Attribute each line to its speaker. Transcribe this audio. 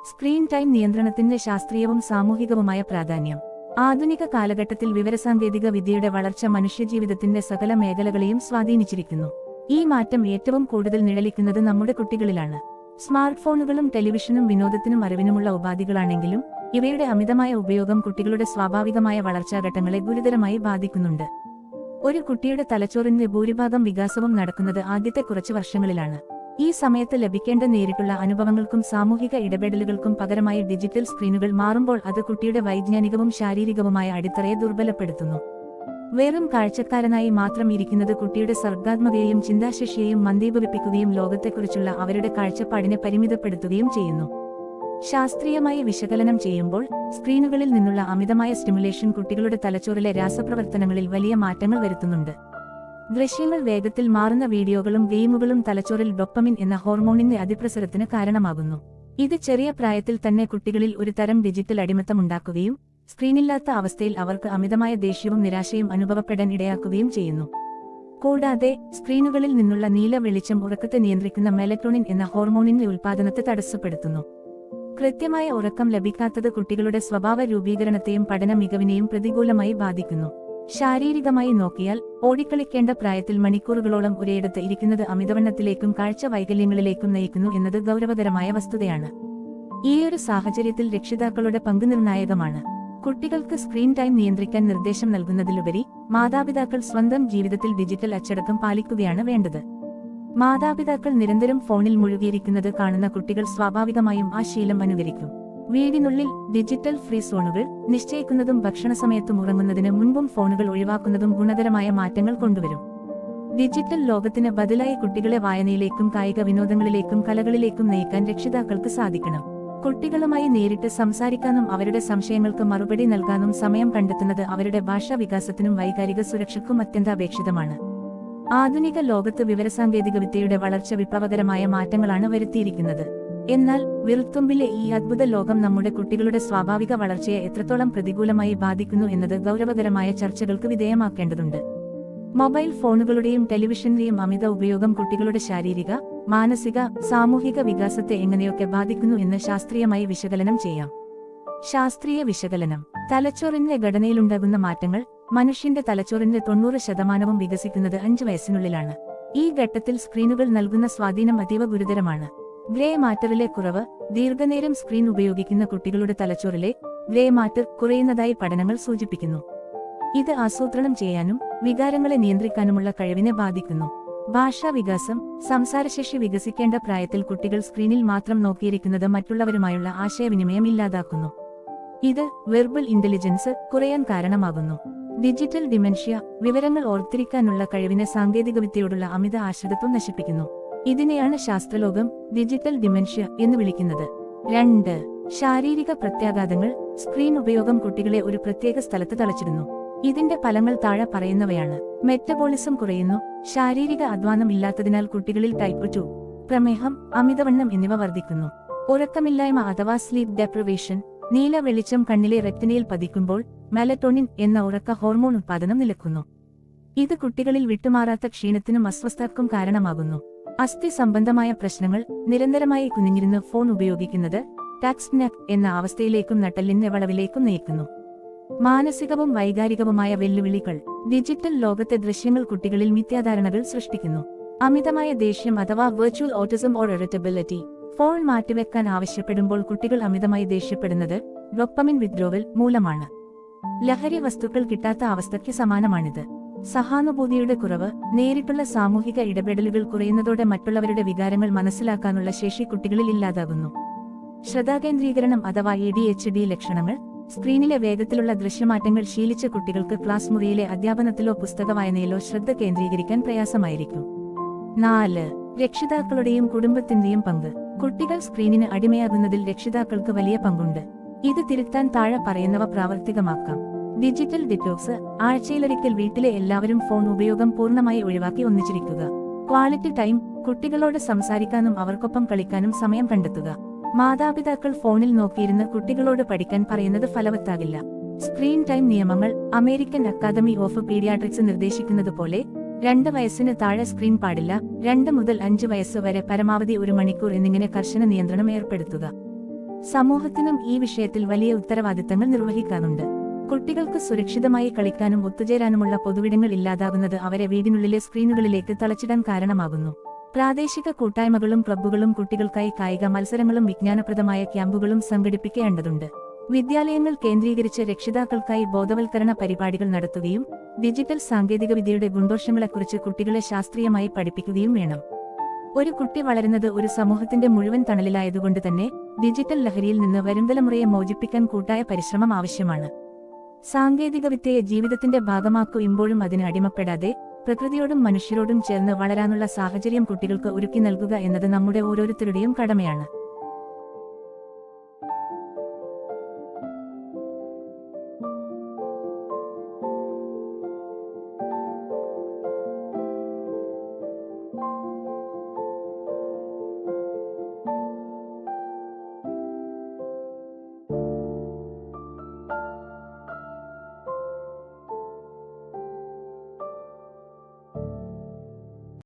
Speaker 1: Screen time നിയന്ത്രണത്തിന്റെ ശാസ്ത്രീയവും സാമൂഹികവുമായ പ്രാധാന്യം. ആധുനിക കാലഘട്ടത്തിൽ വിവരസാങ്കേതിക വിദ്യയുടെ വളർച്ച മനുഷ്യജീവിതത്തിന്റെ സകല മേഖലകളെയും സ്വാധീനിച്ചിരിക്കുന്നു. ഈ മാറ്റം ഏറ്റവും കൂടുതൽ നിഴലിക്കുന്നത് നമ്മുടെ കുട്ടികളിലാണ്. സ്മാർട്ട് ഫോണുകളും ടെലിവിഷനും വിനോദത്തിനും അറിവിനുമുള്ള ഉപാധികളാണെങ്കിലും ഇവയുടെ അമിതമായ ഉപയോഗം കുട്ടികളുടെ സ്വാഭാവികമായ വളർച്ചാഘട്ടങ്ങളെ ഗുരുതരമായി ബാധിക്കുന്നുണ്ട്. ഒരു കുട്ടിയുടെ തലച്ചോറിന്റെ ഭൂരിഭാഗം വികാസവും നടക്കുന്നത് ആദ്യത്തെ കുറച്ച് വർഷങ്ങളിലാണ്. ഈ സമയത്ത് ലഭിക്കേണ്ട നേരിട്ടുള്ള അനുഭവങ്ങൾക്കും സാമൂഹിക ഇടപെടലുകൾക്കും പകരമായി ഡിജിറ്റൽ സ്ക്രീനുകൾ മാറുമ്പോൾ അത് കുട്ടിയുടെ വൈജ്ഞാനികവും ശാരീരികവുമായ അടിത്തറയെ ദുർബലപ്പെടുത്തുന്നു. വെറും കാഴ്ചക്കാരനായി മാത്രം ഇരിക്കുന്നത് കുട്ടിയുടെ സർഗ്ഗാത്മകതയെയും ചിന്താശേഷിയെയും മന്ദീഭവിപ്പിക്കുകയും ലോകത്തെക്കുറിച്ചുള്ള അവരുടെ കാഴ്ചപ്പാടിനെ പരിമിതപ്പെടുത്തുകയും ചെയ്യുന്നു. ശാസ്ത്രീയമായി വിശകലനം ചെയ്യുമ്പോൾ സ്ക്രീനുകളിൽ നിന്നുള്ള അമിതമായ സ്റ്റിമുലേഷൻ കുട്ടികളുടെ തലച്ചോറിലെ രാസപ്രവർത്തനങ്ങളിൽ വലിയ മാറ്റങ്ങൾ വരുത്തുന്നുണ്ട്. ദൃശ്യങ്ങൾ വേഗത്തിൽ മാറുന്ന വീഡിയോകളും ഗെയിമുകളും തലച്ചോറിൽ ഡോപ്പമിൻ എന്ന ഹോർമോണിന്റെ അതിപ്രസരത്തിന് കാരണമാകുന്നു. ഇത് ചെറിയ പ്രായത്തിൽ തന്നെ കുട്ടികളിൽ ഒരു തരം ഡിജിറ്റൽ അടിമത്തമുണ്ടാക്കുകയും സ്ക്രീനില്ലാത്ത അവസ്ഥയിൽ അവർക്ക് അമിതമായ ദേഷ്യവും നിരാശയും അനുഭവപ്പെടാൻ ഇടയാക്കുകയും ചെയ്യുന്നു. കൂടാതെ സ്ക്രീനുകളിൽ നിന്നുള്ള നീല വെളിച്ചം ഉറക്കത്തെ നിയന്ത്രിക്കുന്ന മെലറ്റോണിൻ എന്ന ഹോർമോണിന്റെ ഉൽപ്പാദനത്തെ തടസ്സപ്പെടുത്തുന്നു. കൃത്യമായ ഉറക്കം ലഭിക്കാത്തത് കുട്ടികളുടെ സ്വഭാവ രൂപീകരണത്തെയും പഠന മികവിനെയും പ്രതികൂലമായി ബാധിക്കുന്നു. ശാരീരികമായി നോക്കിയാൽ ഓടിക്കളിക്കേണ്ട പ്രായത്തിൽ മണിക്കൂറുകളോളം ഒരേയിടത്ത് ഇരിക്കുന്നത് അമിതവണ്ണത്തിലേക്കും കാഴ്ച വൈകല്യങ്ങളിലേക്കും നയിക്കുന്നു എന്നത് ഗൗരവതരമായ വസ്തുതയാണ്. ഈയൊരു സാഹചര്യത്തിൽ രക്ഷിതാക്കളുടെ പങ്ക് നിർണായകമാണ്. കുട്ടികൾക്ക് സ്ക്രീൻ ടൈം നിയന്ത്രിക്കാൻ നിർദ്ദേശം നൽകുന്നതിലുപരി മാതാപിതാക്കൾ സ്വന്തം ജീവിതത്തിൽ ഡിജിറ്റൽ അച്ചടക്കം പാലിക്കുകയാണ് വേണ്ടത്. മാതാപിതാക്കൾ നിരന്തരം ഫോണിൽ മുഴുകിയിരിക്കുന്നത് കാണുന്ന കുട്ടികൾ സ്വാഭാവികമായും ആ ശീലം അനുകരിക്കും. വീടിനുള്ളിൽ ഡിജിറ്റൽ ഫ്രീ സോണുകൾ നിശ്ചയിക്കുന്നതും ഭക്ഷണസമയത്തും ഉറങ്ങുന്നതിന് മുൻപും ഫോണുകൾ ഒഴിവാക്കുന്നതും ഗുണകരമായ മാറ്റങ്ങൾ കൊണ്ടുവരും. ഡിജിറ്റൽ ലോകത്തിന് ബദലായി കുട്ടികളെ വായനയിലേക്കും കായിക വിനോദങ്ങളിലേക്കും കലകളിലേക്കും നയിക്കാൻ രക്ഷിതാക്കൾക്ക് സാധിക്കണം. കുട്ടികളുമായി നേരിട്ട് സംസാരിക്കാനും അവരുടെ സംശയങ്ങൾക്ക് മറുപടി നൽകാനും സമയം കണ്ടെത്തുന്നത് അവരുടെ ഭാഷാ വികാസത്തിനും വൈകാരിക സുരക്ഷയ്ക്കും അത്യന്താപേക്ഷിതമാണ്. ആധുനിക ലോകത്ത് വിവരസാങ്കേതികവിദ്യയുടെ വളർച്ച വിപ്ലവകരമായ മാറ്റങ്ങളാണ് വരുത്തിയിരിക്കുന്നത്. എന്നാൽ വിരൽത്തുമ്പിലെ ഈ അദ്ഭുത ലോകം നമ്മുടെ കുട്ടികളുടെ സ്വാഭാവിക വളർച്ചയെ എത്രത്തോളം പ്രതികൂലമായി ബാധിക്കുന്നു എന്നത് ഗൗരവകരമായ ചർച്ചകൾക്ക് വിധേയമാക്കേണ്ടതുണ്ട്. മൊബൈൽ ഫോണുകളുടെയും ടെലിവിഷന്റെയും അമിത ഉപയോഗം കുട്ടികളുടെ ശാരീരിക, മാനസിക, സാമൂഹിക വികാസത്തെ എങ്ങനെയൊക്കെ ബാധിക്കുന്നു എന്ന് ശാസ്ത്രീയമായി വിശകലനം ചെയ്യാം. ശാസ്ത്രീയ വിശകലനം. തലച്ചോറിന്റെ ഘടനയിലുണ്ടാകുന്ന മാറ്റങ്ങൾ. മനുഷ്യന്റെ തലച്ചോറിന്റെ 90% വികസിക്കുന്നത് 5 വയസ്സിനുള്ളിലാണ്. ഈ ഘട്ടത്തിൽ സ്ക്രീനുകൾ നൽകുന്ന സ്വാധീനം അതീവ ഗുരുതരമാണ്. ഗ്രേ മാറ്ററിലെ കുറവ്. ദീർഘനേരം സ്ക്രീൻ ഉപയോഗിക്കുന്ന കുട്ടികളുടെ തലച്ചോറിലെ ഗ്രേ മാറ്റർ കുറയുന്നതായി പഠനങ്ങൾ സൂചിപ്പിക്കുന്നു. ഇത് ആസൂത്രണം ചെയ്യാനും വികാരങ്ങളെ നിയന്ത്രിക്കാനുമുള്ള കഴിവിനെ ബാധിക്കുന്നു. ഭാഷാ വികാസം. സംസാരശേഷി വികസിക്കേണ്ട പ്രായത്തിൽ കുട്ടികൾ സ്ക്രീനിൽ മാത്രം നോക്കിയിരിക്കുന്നത് മറ്റുള്ളവരുമായുള്ള ആശയവിനിമയം ഇല്ലാതാക്കുന്നു. ഇത് വെർബൽ ഇന്റലിജൻസ് കുറയാൻ കാരണമാകുന്നു. Digital dementia. വിവരങ്ങൾ ഓർത്തിരിക്കാനുള്ള കഴിവിനെ സാങ്കേതികവിദ്യയോടുള്ള അമിത ആശ്രിതത്വം നശിപ്പിക്കുന്നു. ഇതിനെയാണ് ശാസ്ത്രലോകം ഡിജിറ്റൽ ഡിമെൻഷ്യ എന്ന് വിളിക്കുന്നത്. 2. ശാരീരിക പ്രത്യാഘാതങ്ങൾ. സ്ക്രീൻ ഉപയോഗം കുട്ടികളെ ഒരു പ്രത്യേക സ്ഥലത്ത് തളച്ചിടുന്നു. ഇതിന്റെ ഫലങ്ങൾ താഴെ പറയുന്നവയാണ്. മെറ്റബോളിസം കുറയുന്നു. ശാരീരിക അധ്വാനം ഇല്ലാത്തതിനാൽ കുട്ടികളിൽ ടൈപ്പ് 2, പ്രമേഹം, അമിതവണ്ണം എന്നിവ വർദ്ധിക്കുന്നു. ഉറക്കമില്ലായ്മ അഥവാ സ്ലീപ്പ് ഡെപ്രിവേഷൻ. നീല വെളിച്ചം കണ്ണിലെ റെറ്റിനയിൽ പതിക്കുമ്പോൾ മെലറ്റോണിൻ എന്ന ഉറക്ക ഹോർമോൺ ഉത്പാദനം നിലക്കുന്നു. ഇത് കുട്ടികളിൽ വിട്ടുമാറാത്ത ക്ഷീണത്തിനും അസ്വസ്ഥതയ്ക്കും കാരണമാകുന്നു. അസ്ഥി സംബന്ധമായ പ്രശ്നങ്ങൾ. നിരന്തരമായി കുനിഞ്ഞിരുന്ന് ഫോൺ ഉപയോഗിക്കുന്നത് ടാക്സ് നെക്ക് എന്ന അവസ്ഥയിലേക്കും നട്ടെല്ലിന്റെ വളവിലേക്കും നയിക്കുന്നു. മാനസികവും വൈകാരികവുമായ വെല്ലുവിളികൾ. ഡിജിറ്റൽ ലോകത്തെ ദൃശ്യങ്ങൾ കുട്ടികളിൽ മിഥ്യാധാരണകൾ സൃഷ്ടിക്കുന്നു. അമിതമായ ദേഷ്യം അഥവാ virtual autism or irritability. Phone മാറ്റിവെക്കാൻ ആവശ്യപ്പെടുമ്പോൾ കുട്ടികൾ അമിതമായി ദേഷ്യപ്പെടുന്നത് ഡോപ്പമിൻ വിത്ഡ്രോവൽ മൂലമാണ്. ലഹരി വസ്തുക്കൾ കിട്ടാത്ത അവസ്ഥയ്ക്ക് സമാനമാണിത്. സഹാനുഭൂതിയുടെ കുറവ്. നേരിട്ടുള്ള സാമൂഹിക ഇടപെടലുകൾ കുറയുന്നതോടെ മറ്റുള്ളവരുടെ വികാരങ്ങൾ മനസ്സിലാക്കാനുള്ള ശേഷി കുട്ടികളിൽ ഇല്ലാതാകുന്നു. ശ്രദ്ധാകേന്ദ്രീകരണം അഥവാ ADHD ലക്ഷണങ്ങൾ. സ്ക്രീനിലെ വേഗത്തിലുള്ള ദൃശ്യമാറ്റങ്ങൾ ശീലിച്ച കുട്ടികൾക്ക് ക്ലാസ് മുറിയിലെ അധ്യാപനത്തിലോ പുസ്തക വായനയിലോ ശ്രദ്ധ കേന്ദ്രീകരിക്കാൻ പ്രയാസമായിരിക്കും. 4. രക്ഷിതാക്കളുടെയും കുടുംബത്തിന്റെയും പങ്ക്. കുട്ടികൾ സ്ക്രീനിന് അടിമയാകുന്നതിൽ രക്ഷിതാക്കൾക്ക് വലിയ പങ്കുണ്ട്. ഇത് തിരുത്താൻ താഴെ പറയുന്നവ പ്രാവർത്തികമാക്കാം. Digital detox. ആഴ്ചയിലൊരിക്കൽ വീട്ടിലെ എല്ലാവരും ഫോൺ ഉപയോഗം പൂർണ്ണമായി ഒഴിവാക്കി ഒന്നിച്ചിരിക്കുക. Quality time. കുട്ടികളോട് സംസാരിക്കാനും അവർക്കൊപ്പം കളിക്കാനും സമയം കണ്ടെത്തുക. മാതാപിതാക്കൾ ഫോണിൽ നോക്കിയിരുന്ന് കുട്ടികളോട് പഠിക്കാൻ പറയുന്നത് ഫലവത്താകില്ല. സ്ക്രീൻ ടൈം നിയമങ്ങൾ. അമേരിക്കൻ അക്കാദമി ഓഫ് പീഡിയാട്രിക്സ് നിർദ്ദേശിക്കുന്നത് പോലെ 2 വയസ്സിന് താഴെ സ്ക്രീൻ പാടില്ല. 2 മുതൽ 5 വയസ്സ് വരെ പരമാവധി 1 മണിക്കൂർ എന്നിങ്ങനെ കർശന നിയന്ത്രണം ഏർപ്പെടുത്തുക. സമൂഹത്തിനും ഈ വിഷയത്തിൽ വലിയ ഉത്തരവാദിത്തങ്ങൾ നിർവഹിക്കാനുണ്ട്. കുട്ടികൾക്ക് സുരക്ഷിതമായി കളിക്കാനും ഒത്തുചേരാനുമുള്ള പൊതുവിടങ്ങൾ ഇല്ലാതാകുന്നത് അവരെ വീടിനുള്ളിലെ സ്ക്രീനുകളിലേക്ക് തളച്ചിടാൻ കാരണമാകുന്നു. പ്രാദേശിക കൂട്ടായ്മകളും ക്ലബ്ബുകളും കുട്ടികൾക്കായി കായിക മത്സരങ്ങളും വിജ്ഞാനപ്രദമായ ക്യാമ്പുകളും സംഘടിപ്പിക്കേണ്ടതുണ്ട്. വിദ്യാലയങ്ങൾ കേന്ദ്രീകരിച്ച് രക്ഷിതാക്കൾക്കായി ബോധവൽക്കരണ പരിപാടികൾ നടത്തുകയും ഡിജിറ്റൽ സാങ്കേതികവിദ്യയുടെ ഗുണദോഷങ്ങളെക്കുറിച്ച് കുട്ടികളെ ശാസ്ത്രീയമായി പഠിപ്പിക്കുകയും വേണം. ഒരു കുട്ടി വളരുന്നത് ഒരു സമൂഹത്തിന്റെ മുഴുവൻ തണലിലായതുകൊണ്ട് തന്നെ ഡിജിറ്റൽ ലഹരിയിൽ നിന്ന് വരുംതലമുറയെ മോചിപ്പിക്കാൻ കൂട്ടായ പരിശ്രമം ആവശ്യമാണ്. സാങ്കേതികവിദ്യയെ ജീവിതത്തിന്റെ ഭാഗമാക്കുമ്പോഴും അതിന് അടിമപ്പെടാതെ പ്രകൃതിയോടും മനുഷ്യരോടും ചേർന്ന് വളരാനുള്ള സാഹചര്യം കുട്ടികൾക്ക് ഒരുക്കി നൽകുക എന്നത് നമ്മുടെ ഓരോരുത്തരുടെയും കടമയാണ്.